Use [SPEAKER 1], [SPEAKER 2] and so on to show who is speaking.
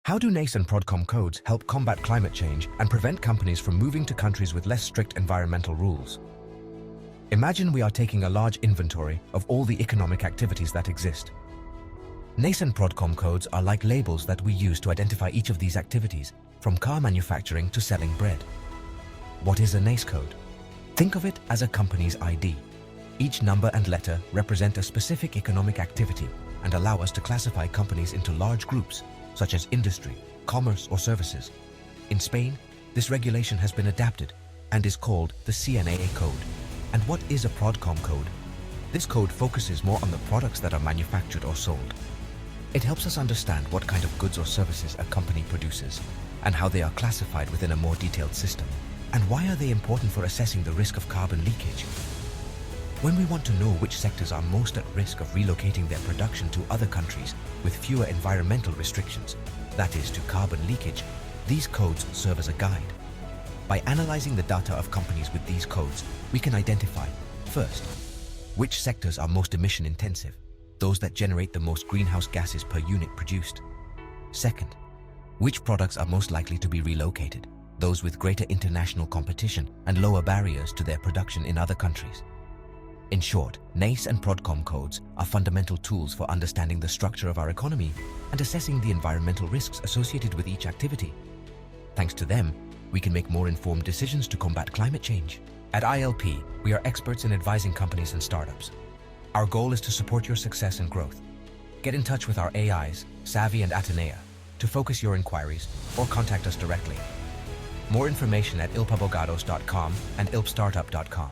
[SPEAKER 1] How do NACE and Prodcom codes help combat climate change and prevent companies from moving to countries with less strict environmental rules? Imagine we are taking a large inventory of all the economic activities that exist. NACE and Prodcom codes are like labels that we use to identify each of these activities, from car manufacturing to selling bread. What is a NACE code? Think of it as a company's ID. Each number and letter represent a specific economic activity and allow us to classify companies into large groups, such as industry, commerce, or services. In Spain, this regulation has been adapted and is called the CNAE code. And what is a Prodcom code? This code focuses more on the products that are manufactured or sold. It helps us understand what kind of goods or services a company produces and how they are classified within a more detailed system. And why are they important for assessing the risk of carbon leakage? When we want to know which sectors are most at risk of relocating their production to other countries with fewer environmental restrictions, that is, to carbon leakage, these codes serve as a guide. By analyzing the data of companies with these codes, we can identify, first, which sectors are most emission-intensive, those that generate the most greenhouse gases per unit produced. Second, which products are most likely to be relocated, those with greater international competition and lower barriers to their production in other countries. In short, NACE and Prodcom codes are fundamental tools for understanding the structure of our economy and assessing the environmental risks associated with each activity. Thanks to them, we can make more informed decisions to combat climate change. At ILP, we are experts in advising companies and startups. Our goal is to support your success and growth. Get in touch with our AIs, Savvy and Atenea, to focus your inquiries or contact us directly. More information at ilpabogados.com and ilpstartup.com.